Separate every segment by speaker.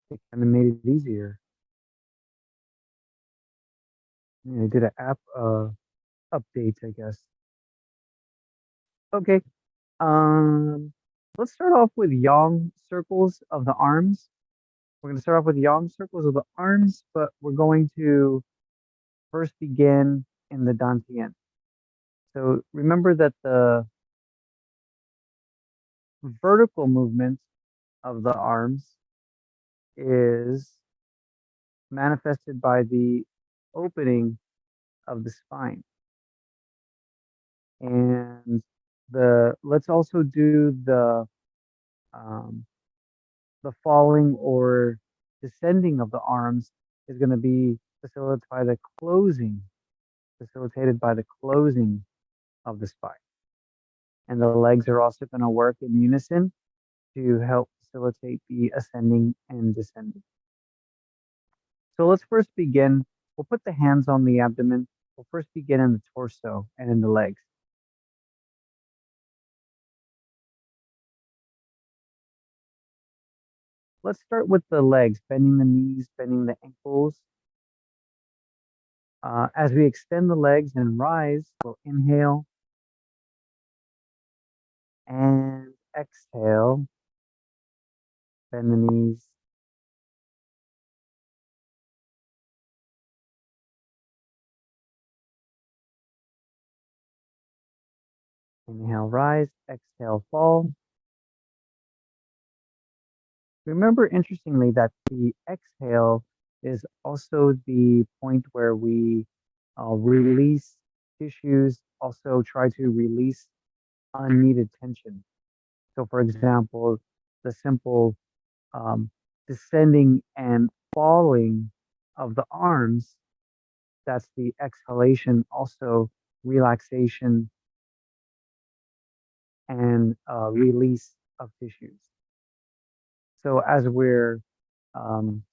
Speaker 1: They kind of made it easier. Yeah, they did an app update, I guess. Okay. Um, let's start off with yang circles of the arms. We're going to start off with yang circles of the arms, but we're going to first begin in the dantian. So remember that the vertical movement of the arms is manifested by the opening of the spine. And the let's also do um, the falling or descending of the arms is going to be facilitated by the closing of the spine. And the legs are also going to work in unison to help facilitate the ascending and descending. So let's first begin. We'll put the hands on the abdomen. We'll first begin in the torso and in the legs. Let's start with the legs, bending the knees, bending the ankles. As we extend the legs and rise, we'll inhale and exhale, bend the knees. Inhale, rise, exhale, fall. Remember, interestingly, that the exhale is also the point where we release tissues, also try to release unneeded tension. So, for example, the simple um, descending and falling of the arms, that's the exhalation, also relaxation and release of tissues. So as we're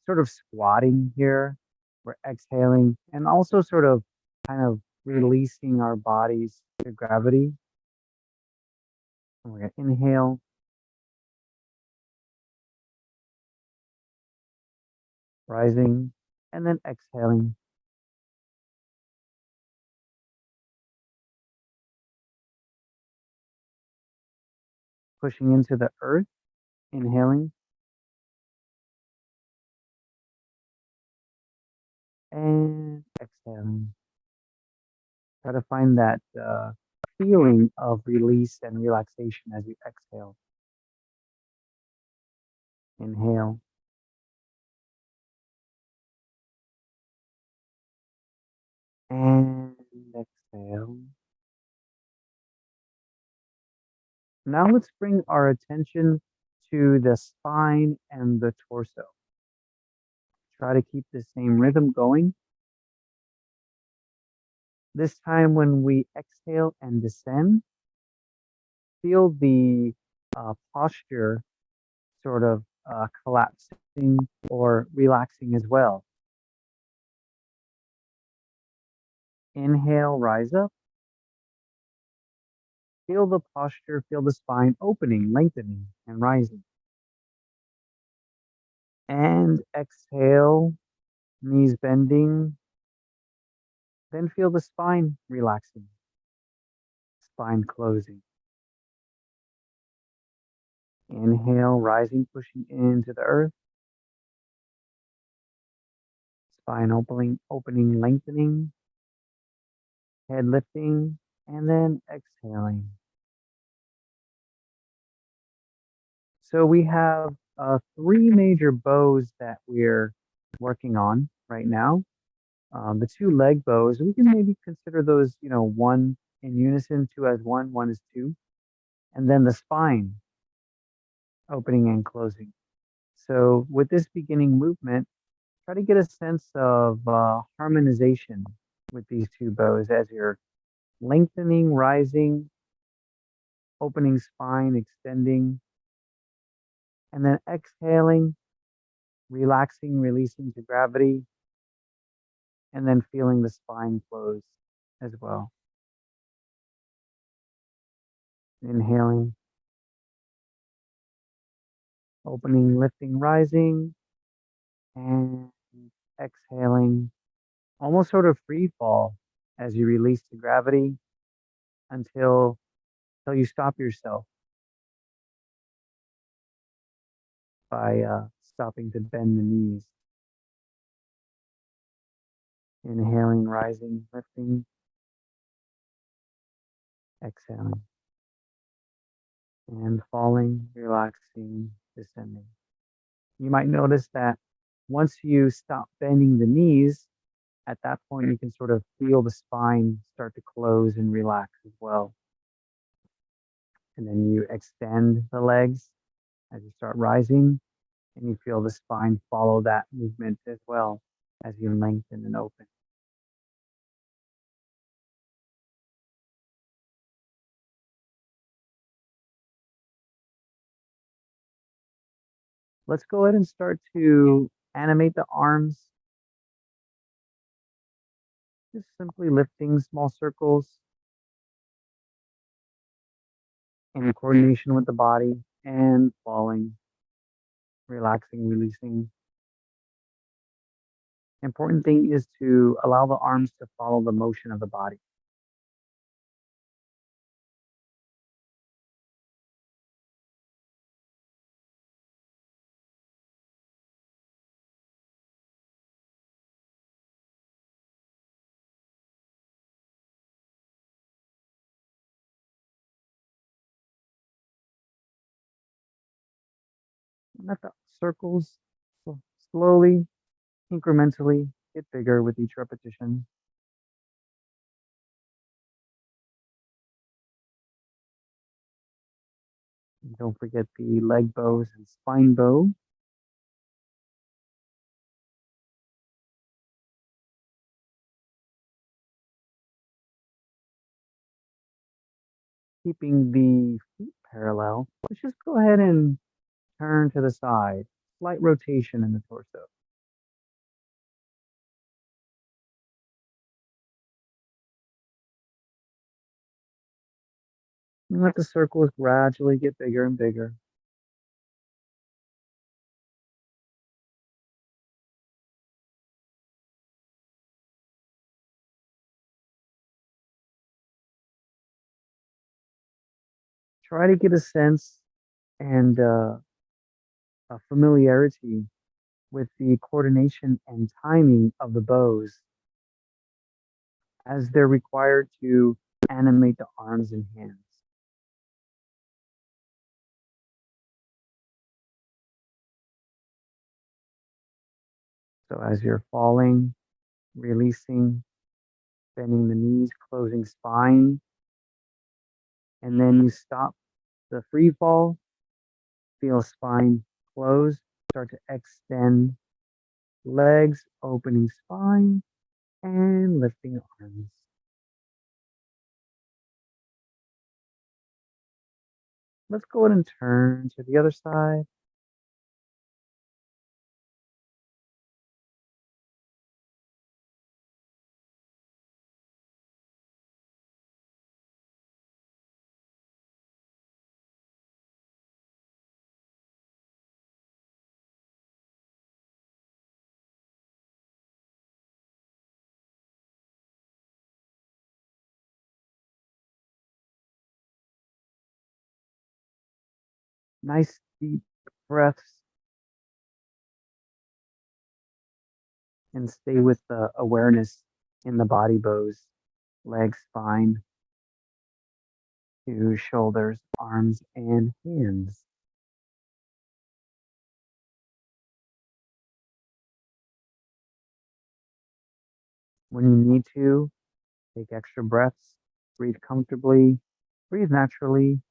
Speaker 1: sort of squatting here, we're exhaling and also sort of kind of releasing our bodies to gravity. And we're going to inhale, rising, and then exhaling, pushing into the earth, inhaling, and exhaling. Try to find that feeling of release and relaxation as you exhale. Inhale and exhale. Now let's bring our attention to the spine and the torso. Try to keep the same rhythm going. This time, when we exhale and descend, feel the posture sort of collapsing or relaxing as well. Inhale, rise up. Feel the posture, feel the spine opening, lengthening, and rising. And exhale, knees bending. Then feel the spine relaxing, spine closing. Inhale, rising, pushing into the earth. Spine opening, lengthening. Head lifting, and then exhaling. So we have three major bows that we're working on right now. The two leg bows, we can maybe consider those, one in unison, two as one, one as two. And then the spine, opening and closing. So with this beginning movement, try to get a sense of harmonization with these two bows as you're lengthening, rising, opening spine, extending, and then exhaling, relaxing, releasing to gravity, and then feeling the spine close as well. Inhaling, opening, lifting, rising, and exhaling, almost sort of free fall as you release the gravity until you stop yourself by stopping to bend the knees. Inhaling, rising, lifting, exhaling, and falling, relaxing, descending. You might notice that once you stop bending the knees, at that point you can sort of feel the spine start to close and relax as well. And then you extend the legs as you start rising, and you feel the spine follow that movement as well as you lengthen and open. Let's go ahead and start to animate the arms, just simply lifting small circles in coordination with the body and falling, relaxing, releasing. Important thing is to allow the arms to follow the motion of the body. Let the circles slowly, incrementally get bigger with each repetition. And don't forget the leg bows and spine bow. Keeping the feet parallel. Let's just go ahead and turn to the side. Slight rotation in the torso. And let the circles gradually get bigger and bigger. Try to get a sense and a familiarity with the coordination and timing of the bows as they're required to animate the arms and hands. So as you're falling, releasing, bending the knees, closing spine, and then you stop the free fall, feel spine close, start to extend legs, opening spine, and lifting arms. Let's go ahead and turn to the other side. Nice deep breaths and stay with the awareness in the body bows, legs, spine, to shoulders, arms, and hands. When you need to, take extra breaths, breathe comfortably, breathe naturally,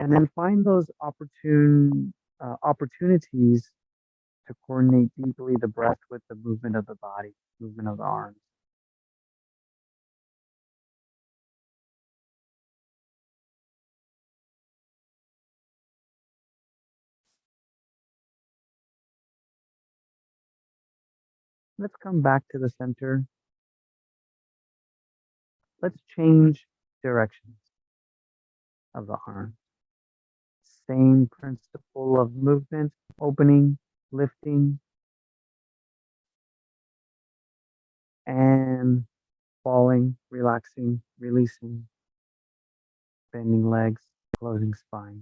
Speaker 1: and then find those opportunities to coordinate deeply the breath with the movement of the body, movement of the arms. Let's come back to the center. Let's change directions of the arm. Same principle of movement, opening, lifting, and falling, relaxing, releasing, bending legs, closing spine.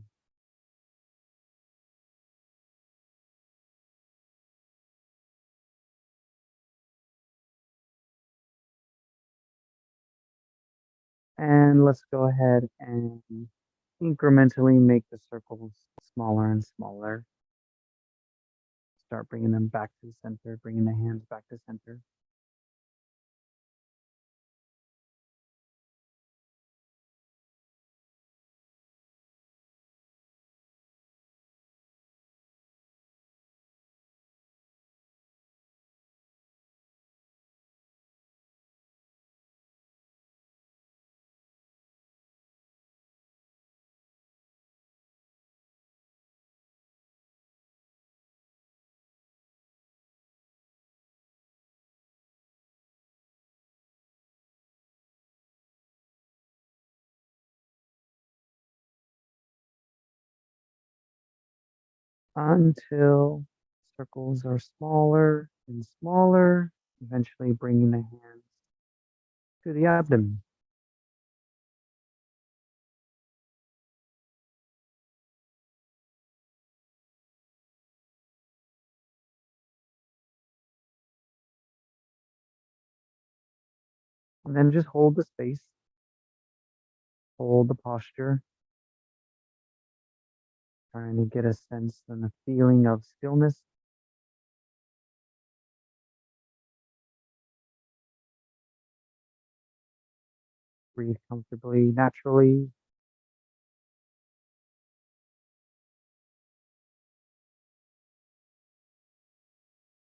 Speaker 1: And let's go ahead and incrementally make the circles smaller and smaller. Start bringing them back to the center, bringing the hands back to center. Until circles are smaller and smaller, eventually bringing the hands to the abdomen. And then just hold the space, hold the posture, trying to get a sense and a feeling of stillness. Breathe comfortably, naturally.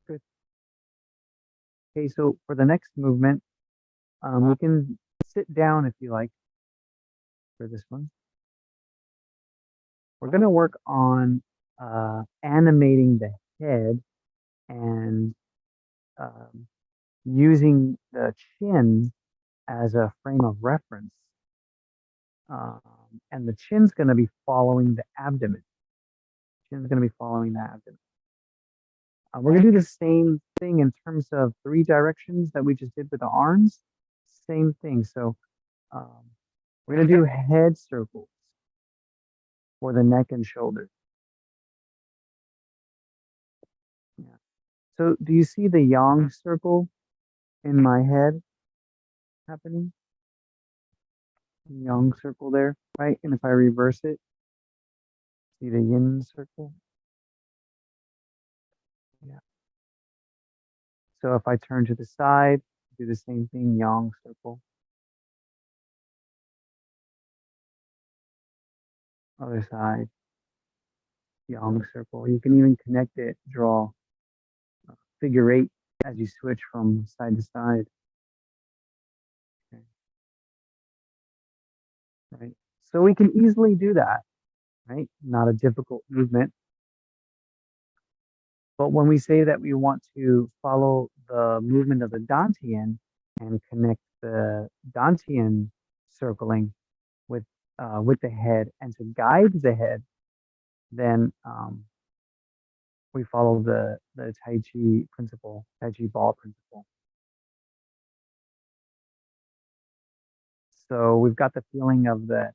Speaker 1: Good. Okay, so for the next movement, we can sit down if you like for this one. We're going to work on animating the head and um, using the chin as a frame of reference. Um, and the chin's going to be following the abdomen. Chin's going to be following the abdomen. We're going to do the same thing in terms of three directions that we just did with the arms. Same thing. So um, we're going to do head circles for the neck and shoulders. Yeah. So do you see the yang circle in my head happening? Yang circle there, right? And if I reverse it, see the yin circle? Yeah. So if I turn to the side, do the same thing, yang circle. Other side, yang circle. You can even connect it, draw figure eight as you switch from side to side. Okay. Right. So we can easily do that, right? Not a difficult movement. But when we say that we want to follow the movement of the Dantian and connect the Dantian circling with the head and to guide the head, then we follow the Tai Chi principle, Tai Chi ball principle. So we've got the feeling of the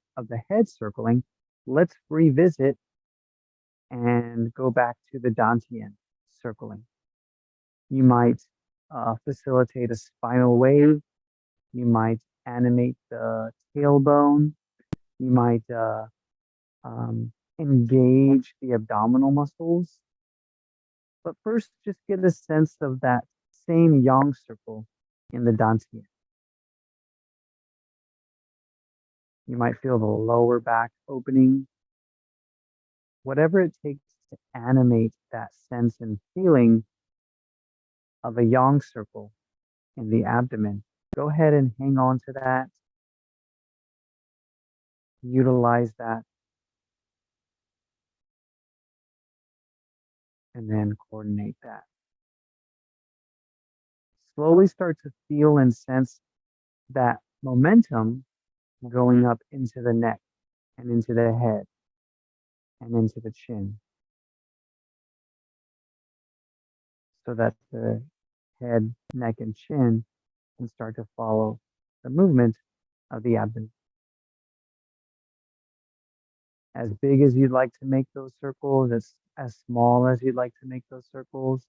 Speaker 1: head circling. Let's revisit and go back to the Dantian circling. You might facilitate a spinal wave. You might animate the tailbone. You might engage the abdominal muscles. But first, just get a sense of that same yang circle in the Dantian. You might feel the lower back opening. Whatever it takes to animate that sense and feeling of a yang circle in the abdomen, go ahead and hang on to that. Utilize that. And then coordinate that. Slowly start to feel and sense that momentum going up into the neck and into the head. and into the chin so that the head, neck, and chin can start to follow the movement of the abdomen. As big as you'd like to make those circles, as small as you'd like to make those circles,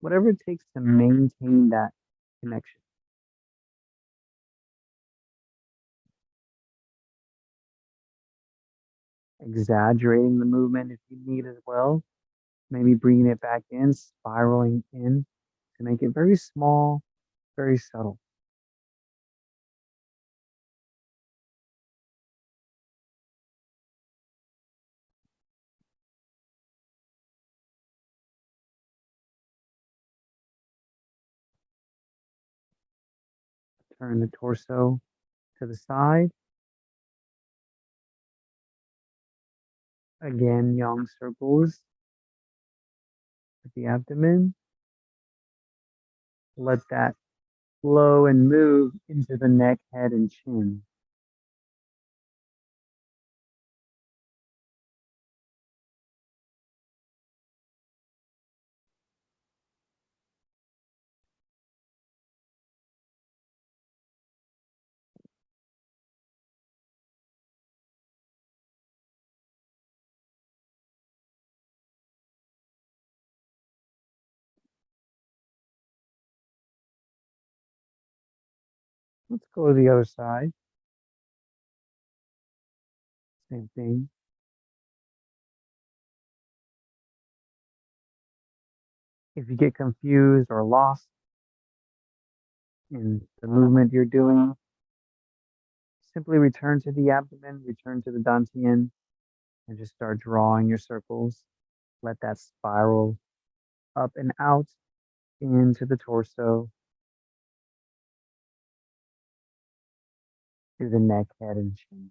Speaker 1: whatever it takes to maintain that connection. Exaggerating the movement if you need as well, maybe bringing it back in, spiraling in to make it very small, very subtle. Turn the torso to the side. Again, yang circles with the abdomen. Let that flow and move into the neck, head, and chin. Let's go to the other side. Same thing. If you get confused or lost in the movement you're doing, simply return to the abdomen, return to the dantian, and just start drawing your circles. Let that spiral up and out into the torso, through the neck, head, and chin.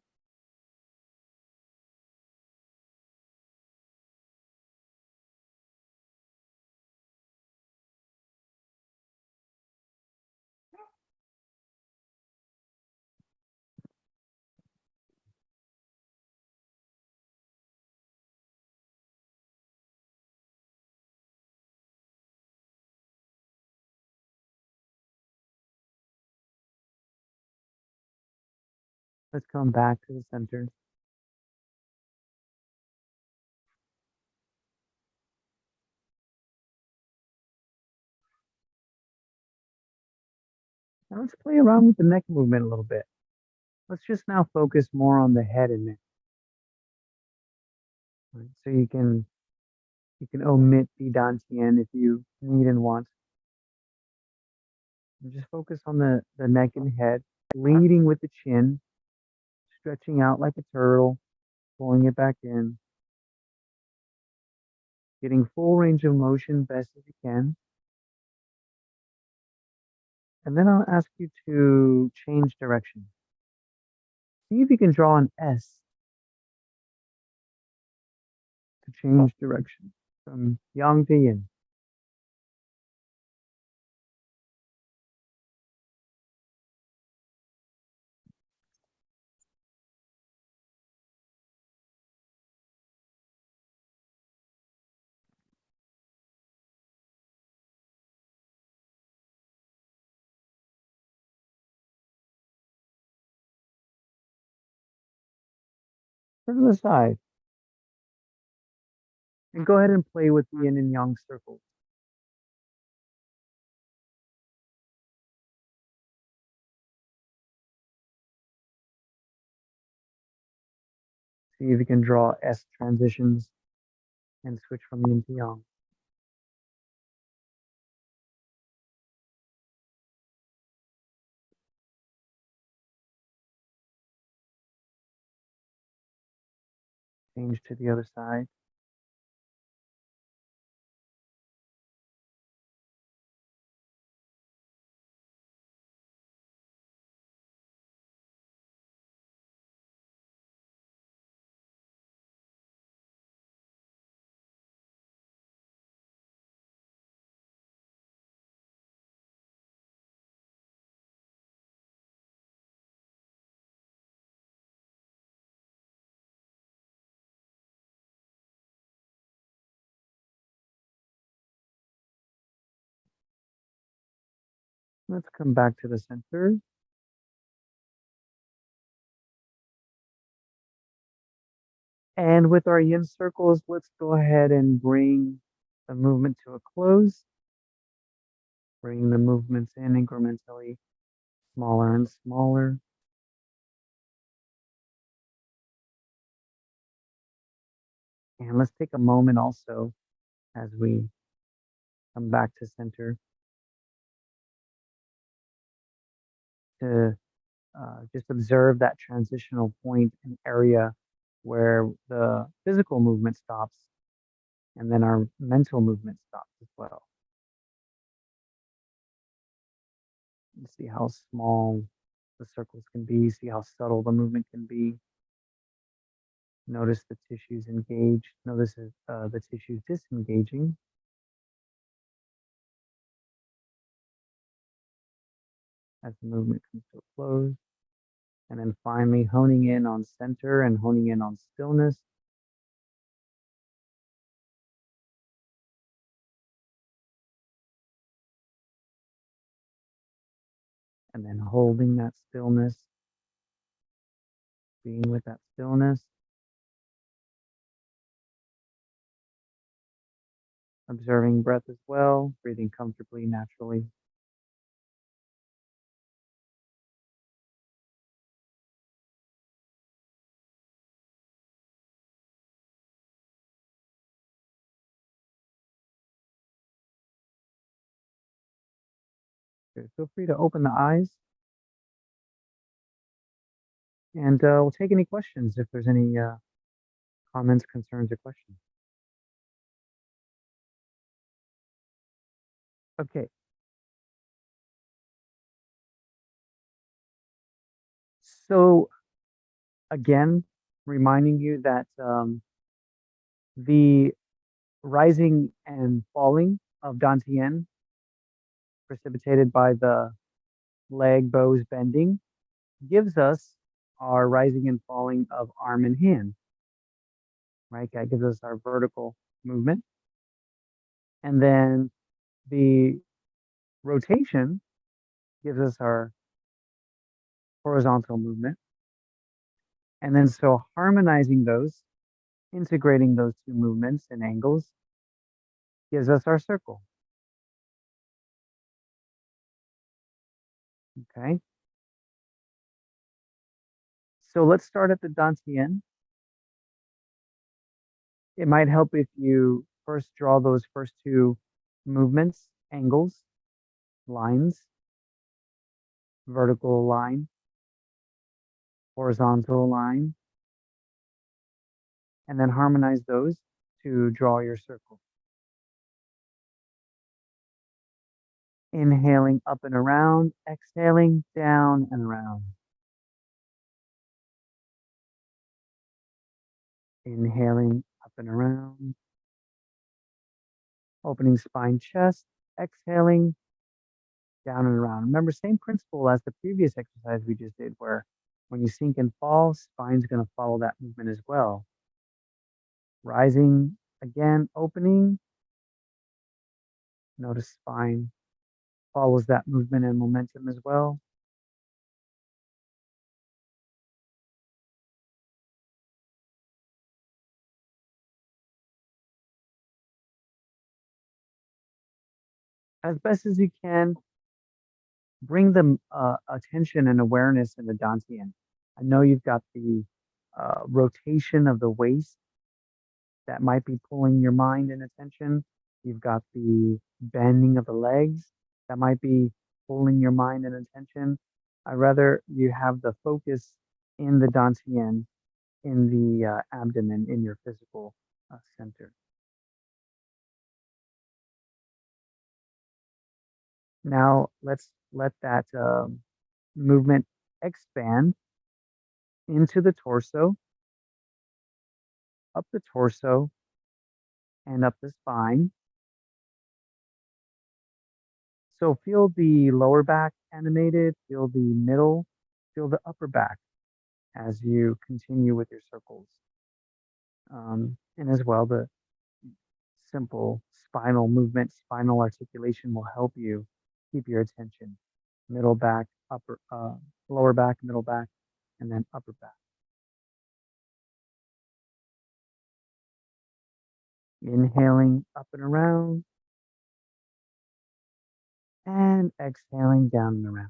Speaker 1: Let's come back to the center. Now let's play around with the neck movement a little bit. Let's just now focus more on the head and neck. Right? So you can omit the dantian if you need and want. And just focus on the neck and head, leading with the chin, stretching out like a turtle, pulling it back in, getting full range of motion best as you can. And then I'll ask you to change direction. See if you can draw an S to change direction from yang to yin. Turn to the side and go ahead and play with the yin and yang circles. See if you can draw S transitions and switch from yin to yang. Change to the other side. Let's come back to the center. And with our yin circles, let's go ahead and bring the movement to a close. Bring the movements in incrementally, smaller and smaller. And let's take a moment also as we come back to center to just observe that transitional point and area where the physical movement stops and then our mental movement stops as well. You see how small the circles can be, see how subtle the movement can be. Notice the tissues engaged, notice the tissues disengaging. As the movement comes to a close. And then finally honing in on center and honing in on stillness. And then holding that stillness, being with that stillness. Observing breath as well, breathing comfortably, naturally. Good. Feel free to open the eyes. And we'll take any questions if there's any comments, concerns, or questions. Okay. So again, reminding you that the rising and falling of Dantian, precipitated by the leg bows bending, gives us our rising and falling of arm and hand, right? That gives us our vertical movement. And then the rotation gives us our horizontal movement. And then so harmonizing those, integrating those two movements and angles gives us our circle. Okay. So let's start at the Dantian. It might help if you first draw those first two movements, angles, lines, vertical line, horizontal line, and then harmonize those to draw your circle. Inhaling up and around, exhaling down and around. Inhaling up and around. Opening spine, chest, exhaling down and around. Remember, same principle as the previous exercise we just did, where when you sink and fall, spine's going to follow that movement as well. Rising again, opening. Notice spine follows that movement and momentum as well. As best as you can, bring the attention and awareness in the Dantian. I know you've got the rotation of the waist that might be pulling your mind and attention. You've got the bending of the legs that might be pulling your mind and attention. I rather you have the focus in the Dantian, in the abdomen, in your physical center. Now let's let that movement expand into the torso, up the torso, and up the spine. So feel the lower back animated, feel the middle, feel the upper back as you continue with your circles. And as well, the simple spinal movement, spinal articulation will help you keep your attention. middle back, lower back, middle back, and then upper back. Inhaling up and around, and exhaling down and around.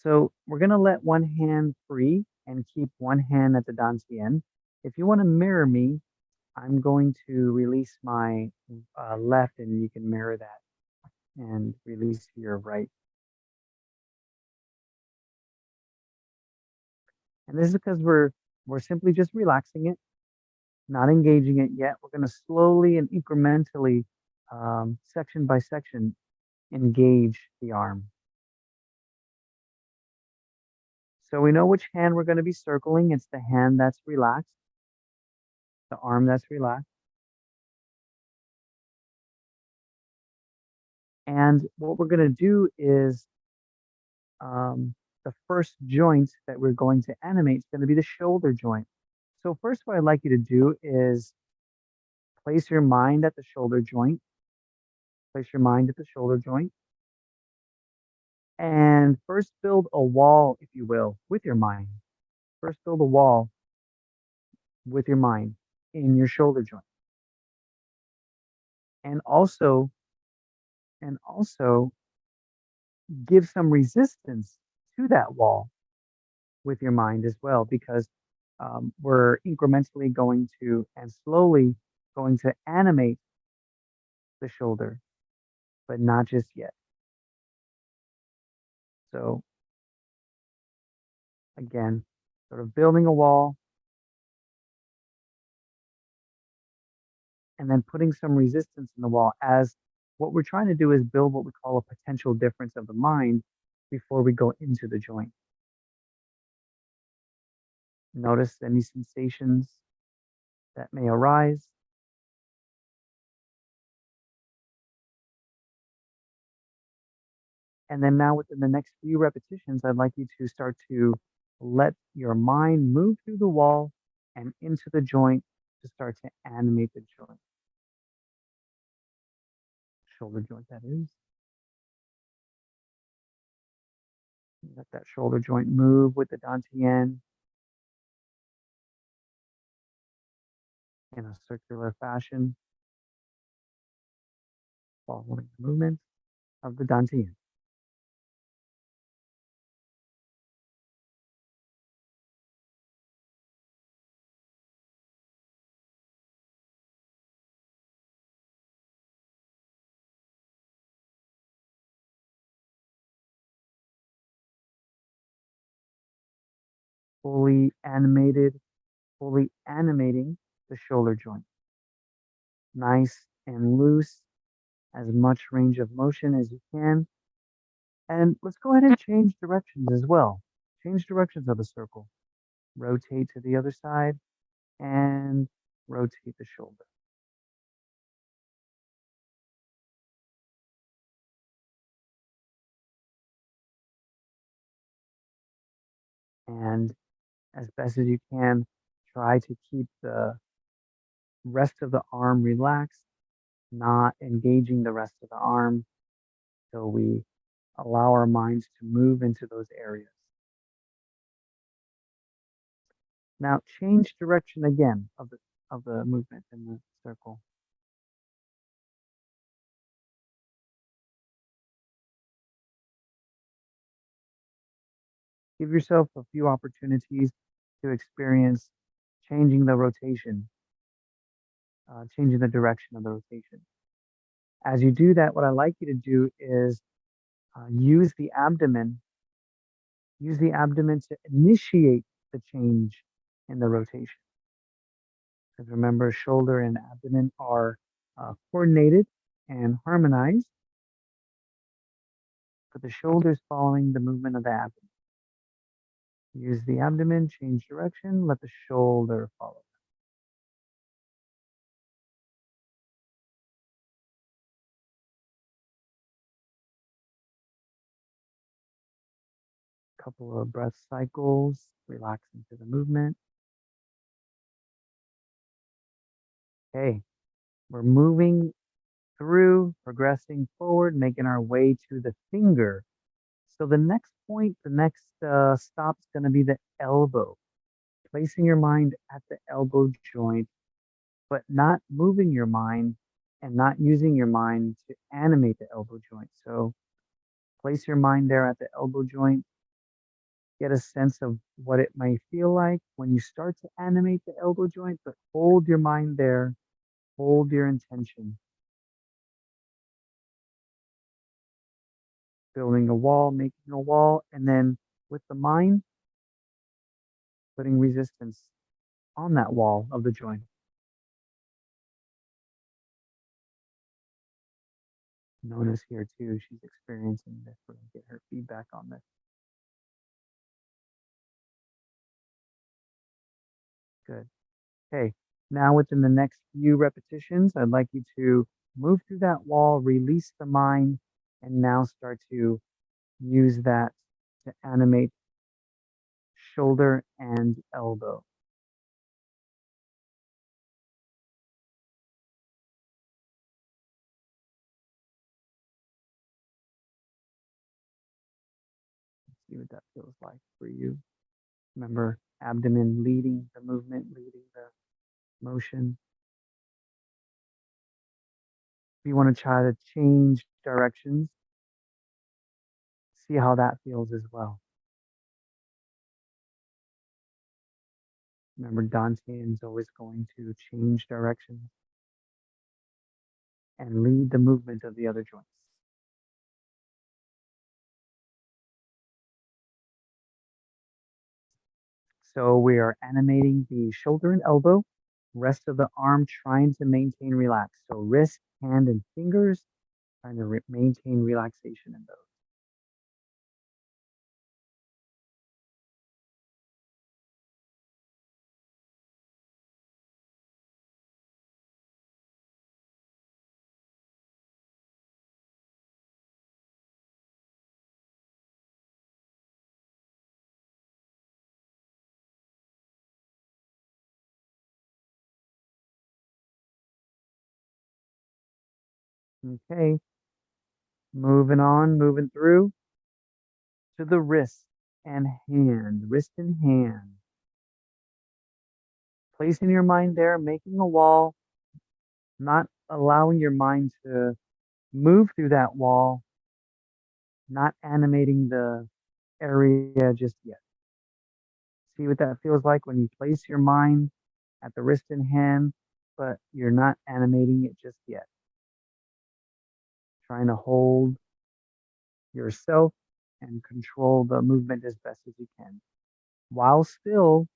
Speaker 1: So we're going to let one hand free and keep one hand at the dantian. If you want to mirror me, I'm going to release my left, and you can mirror that and release your right. And this is because we're simply just relaxing it, not engaging it yet. We're going to slowly and incrementally, section by section, engage the arm. So we know which hand we're going to be circling. It's the hand that's relaxed, the arm that's relaxed. And what we're going to do is the first joint that we're going to animate is going to be the shoulder joint. So first, what I'd like you to do is place your mind at the shoulder joint. Place your mind at the shoulder joint. And first build a wall, if you will, with your mind. First build a wall with your mind in your shoulder joint. And also, and also, give some resistance to that wall with your mind as well, because we're incrementally going to and slowly going to animate the shoulder, but not just yet. So again, sort of building a wall and then putting some resistance in the wall, as what we're trying to do is build what we call a potential difference of the mind before we go into the joint. Notice any sensations that may arise. And then now within the next few repetitions, I'd like you to start to let your mind move through the wall and into the joint to start to animate the joint. Shoulder joint, that is. Let that shoulder joint move with the dantian in a circular fashion, following the movement of the dantian. Fully animated, fully animating the shoulder joint. Nice and loose, as much range of motion as you can. And let's go ahead and change directions as well. Change directions of the circle. Rotate to the other side and rotate the shoulder. And as best as you can, try to keep the rest of the arm relaxed, not engaging the rest of the arm, so we allow our minds to move into those areas. Now change direction again of the movement in the circle. Give yourself a few opportunities to experience changing the rotation, changing the direction of the rotation. As you do that, what I like you to do is use the abdomen. Use the abdomen to initiate the change in the rotation. Because remember, shoulder and abdomen are coordinated and harmonized, but the shoulder is following the movement of the abdomen. Use the abdomen, change direction, let the shoulder follow. Couple of breath cycles, relax into the movement. Okay, We're moving through, progressing forward, making our way to the finger. So the next point, the next stop is going to be the elbow. Placing your mind at the elbow joint, but not moving your mind and not using your mind to animate the elbow joint. So place your mind there at the elbow joint, get a sense of what it may feel like when you start to animate the elbow joint, but hold your mind there, hold your intention, building a wall, making a wall, and then with the mind, putting resistance on that wall of the joint. Notice here too, she's experiencing this. We're going to get her feedback on this. Good. Okay. Now within the next few repetitions, I'd like you to move through that wall, release the mind, and now start to use that to animate shoulder and elbow. See what that feels like for you. Remember, abdomen leading the movement, leading the motion. If you want to try to change directions, see how that feels as well. Remember, Dantian's always going to change directions and lead the movement of the other joints. So we are animating the shoulder and elbow, rest of the arm trying to maintain relax. So wrist, hand, and fingers trying to maintain relaxation in those. Okay, moving on, moving through to the wrist and hand. Placing your mind there, making a wall, not allowing your mind to move through that wall, not animating the area just yet. See what that feels like when you place your mind at the wrist and hand, but you're not animating it just yet. Trying to hold yourself and control the movement as best as you can while still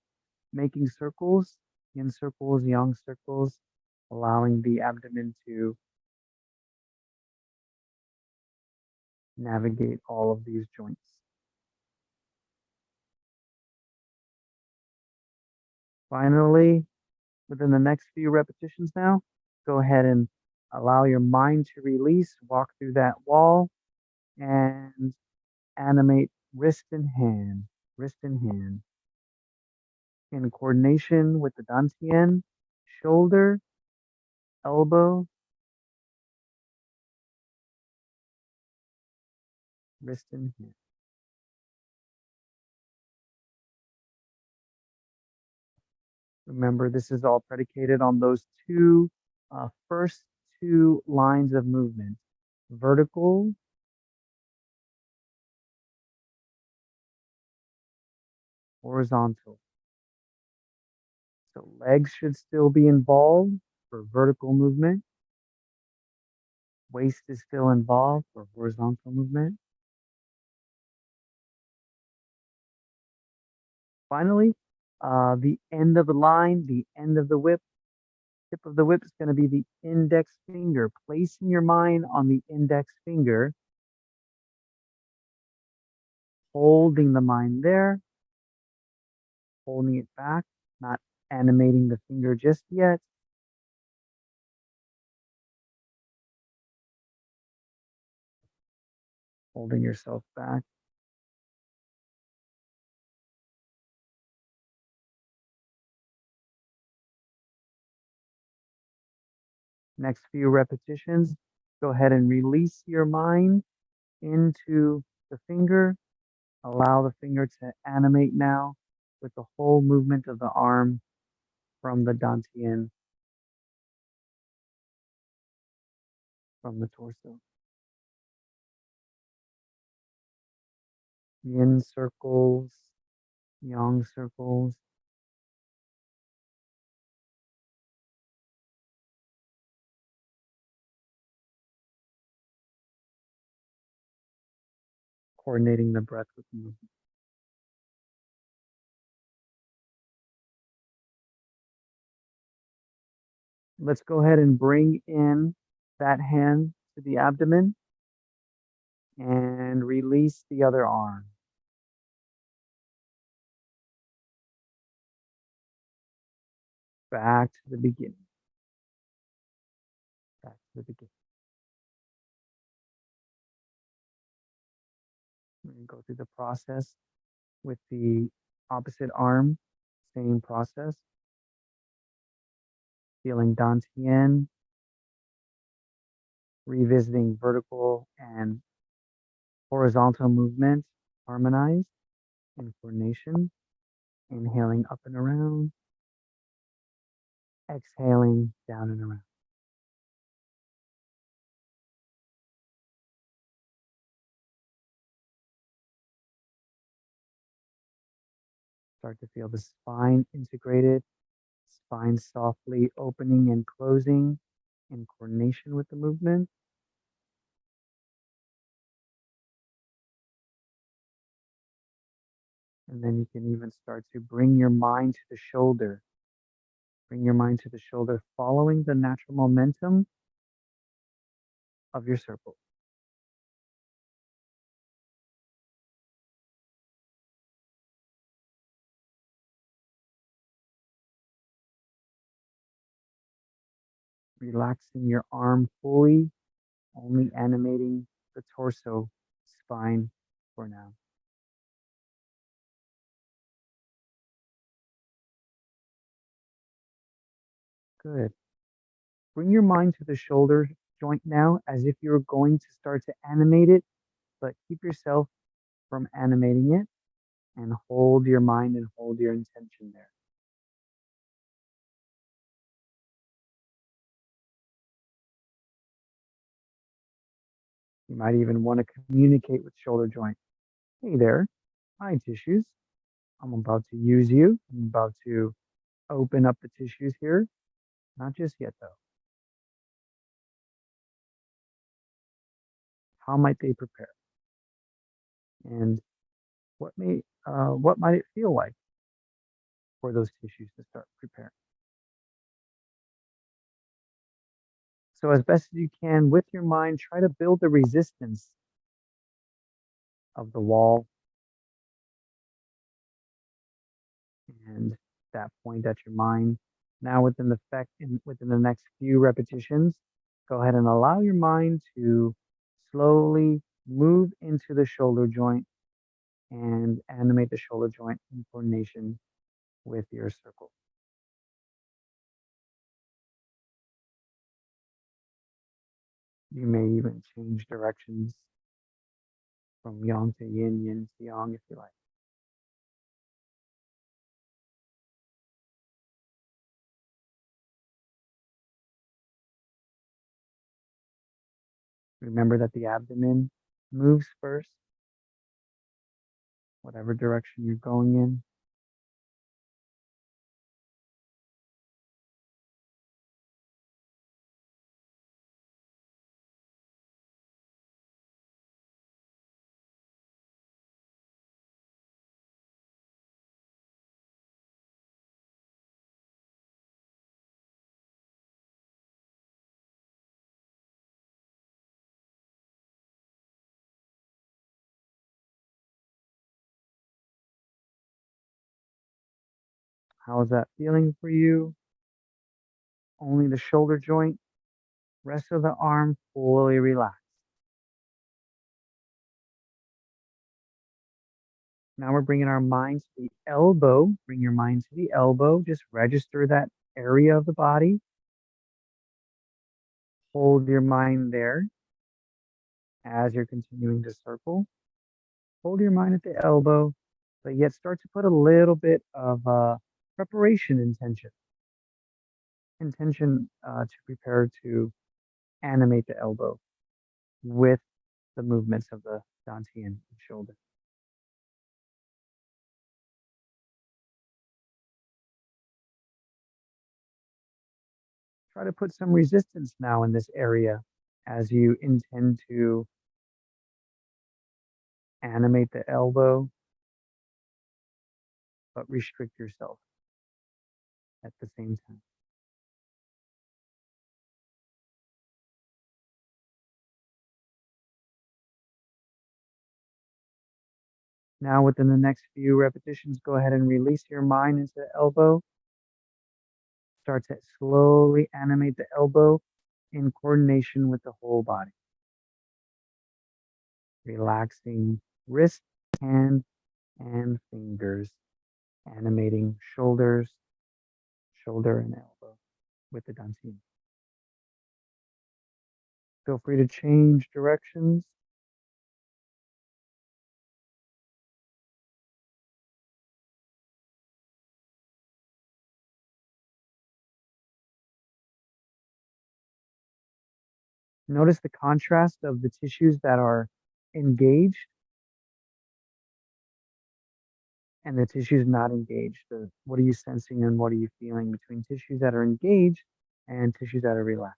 Speaker 1: making circles, yin circles, yang circles, allowing the abdomen to navigate all of these joints. Finally, within the next few repetitions now, go ahead and allow your mind to release, walk through that wall, and animate wrist and hand, in coordination with the dantian, shoulder, elbow, wrist and hand. Remember, this is all predicated on those first two lines of movement, vertical, horizontal. So legs should still be involved for vertical movement. Waist is still involved for horizontal movement. Finally, the end of the line, the end of the whip, tip of the whip is going to be the index finger. Placing your mind on the index finger, holding the mind there, holding it back, not animating the finger just yet. Holding yourself back. Next few repetitions, go ahead and release your mind into the finger. Allow the finger to animate now with the whole movement of the arm from the dantian, from the torso. Yin circles, yang circles. Coordinating the breath with the movement. Let's go ahead and bring in that hand to the abdomen and release the other arm. Back to the beginning. Back to the beginning. We're going to go through the process with the opposite arm. Same process. Feeling dantian. Revisiting vertical and horizontal movement harmonized in coordination. Inhaling up and around. Exhaling down and around. Start to feel the spine integrated, spine softly opening and closing in coordination with the movement. And then you can even start to bring your mind to the shoulder. Bring your mind to the shoulder, following the natural momentum of your circle. Relaxing your arm fully, only animating the torso spine for now. Good. Bring your mind to the shoulder joint now as if you're going to start to animate it, but keep yourself from animating it and hold your mind and hold your intention there. You might even want to communicate with shoulder joint. Hey there, hi tissues. I'm about to use you. I'm about to open up the tissues here. Not just yet though. How might they prepare? And what might it feel like for those tissues to start preparing? So as best as you can with your mind, try to build the resistance of the wall and that point at your mind. Now within the next few repetitions, go ahead and allow your mind to slowly move into the shoulder joint and animate the shoulder joint in coordination with your circle. You may even change directions from yang to yin, yin to yang if you like. Remember that the abdomen moves first, whatever direction you're going in. How's that feeling for you? Only the shoulder joint, rest of the arm fully relaxed. Now we're bringing our mind to the elbow. Bring your mind to the elbow. Just register that area of the body. Hold your mind there as you're continuing to circle. Hold your mind at the elbow, but yet start to put a little bit of preparation intention to prepare to animate the elbow with the movements of the dantian shoulder. Try to put some resistance now in this area as you intend to animate the elbow, but restrict yourself at the same time. Now, within the next few repetitions, go ahead and release your mind into the elbow. Start to slowly animate the elbow in coordination with the whole body. Relaxing wrist, hand, and fingers, animating shoulders, shoulder, and elbow with the dantian. Feel free to change directions. Notice the contrast of the tissues that are engaged and the tissues not engaged. What are you sensing and what are you feeling between tissues that are engaged and tissues that are relaxed?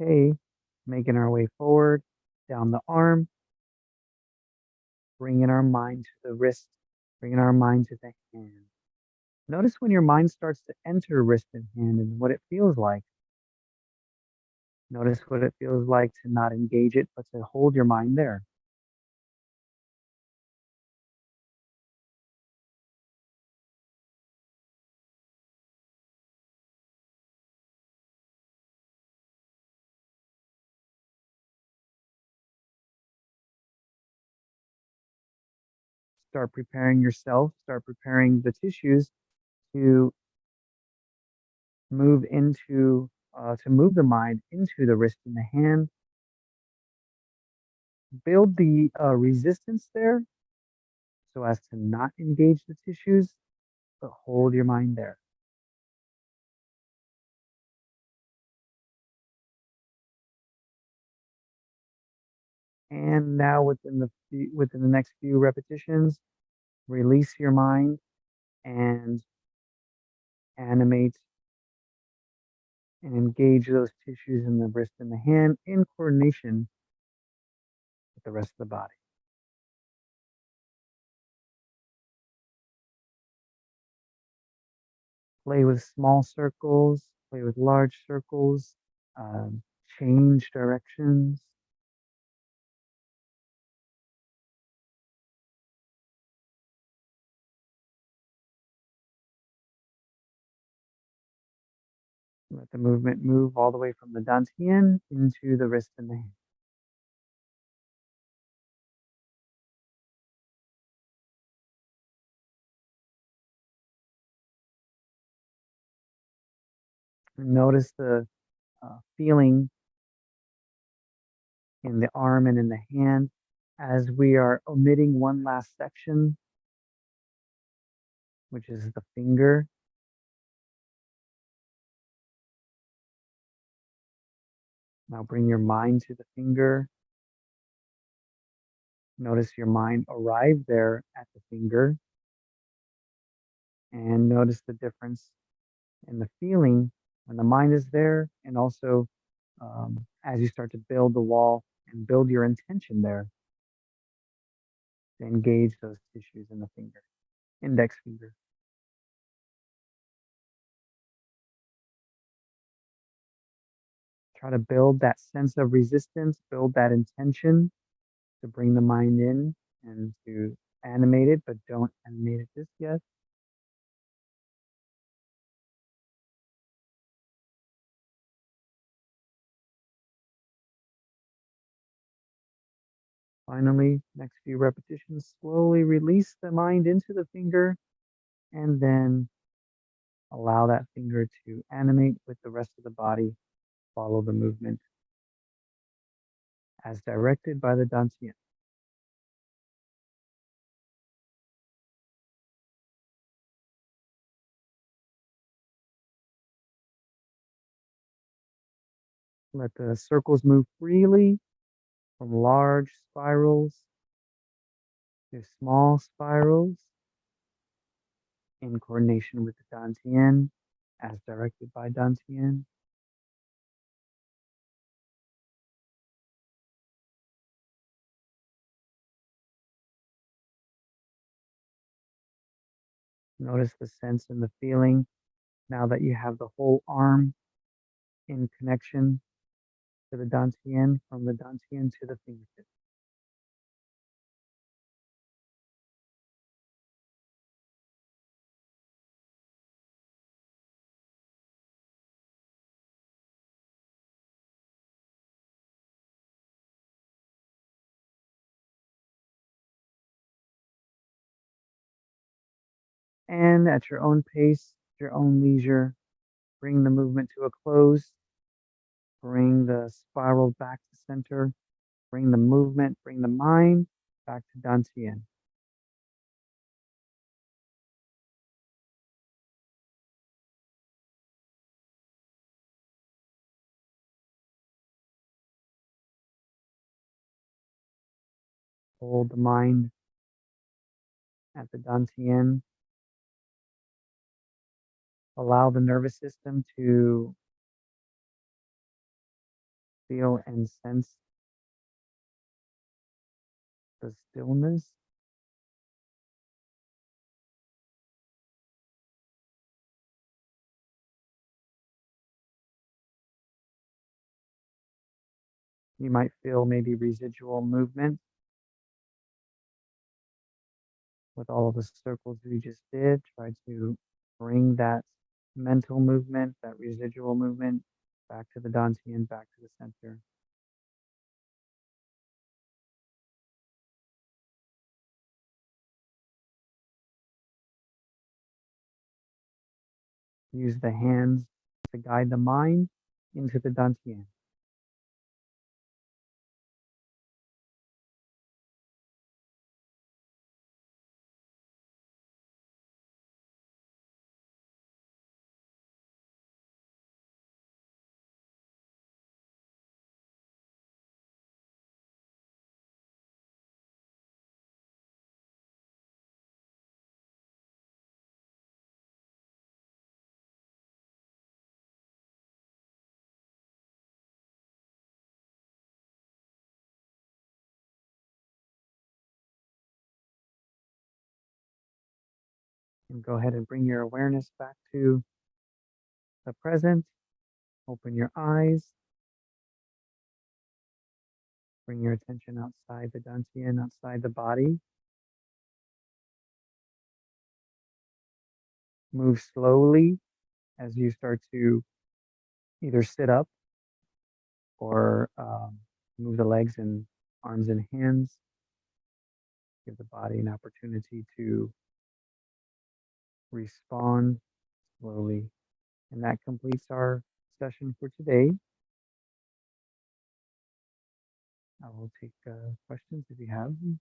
Speaker 1: Okay, making our way forward down the arm, bringing our mind to the wrist, bringing our mind to the hand. Notice when your mind starts to enter wrist and hand and what it feels like. Notice what it feels like to not engage it, but to hold your mind there. Start preparing yourself, start preparing the tissues to move to move the mind into the wrist and the hand. Build the resistance there so as to not engage the tissues, but hold your mind there. And now within the next few repetitions, release your mind and animate and engage those tissues in the wrist and the hand in coordination with the rest of the body. Play with small circles, play with large circles, change directions. Let the movement move all the way from the dantian into the wrist and the hand. And notice the feeling in the arm and in the hand as we are omitting one last section, which is the finger. Now bring your mind to the finger. Notice your mind arrive there at the finger and notice the difference in the feeling when the mind is there and also as you start to build the wall and build your intention there to engage those tissues in the finger, index finger. Try to build that sense of resistance, build that intention to bring the mind in and to animate it, but don't animate it just yet. Finally, next few repetitions, slowly release the mind into the finger and then allow that finger to animate with the rest of the body. Follow the movement as directed by the Dantian. Let the circles move freely from large spirals to small spirals in coordination with the Dantian as directed by Dantian. Notice the sense and the feeling now that you have the whole arm in connection to the Dantian, from the Dantian to the fingertip. And at your own pace, your own leisure, bring the movement to a close. Bring the spiral back to center. Bring the movement, bring the mind back to Dantian. Hold the mind at the Dantian. Allow the nervous system to feel and sense the stillness. You might feel maybe residual movement with all of the circles we just did. Try to bring that mental movement, that residual movement, back to the Dantian, back to the center. Use the hands to guide the mind into the Dantian. And go ahead and bring your awareness back to the present. Open your eyes. Bring your attention outside the Dantian, outside the body. Move slowly as you start to either sit up or move the legs and arms and hands. Give the body an opportunity to respond slowly. And that completes our session for today. I will take questions if you have them.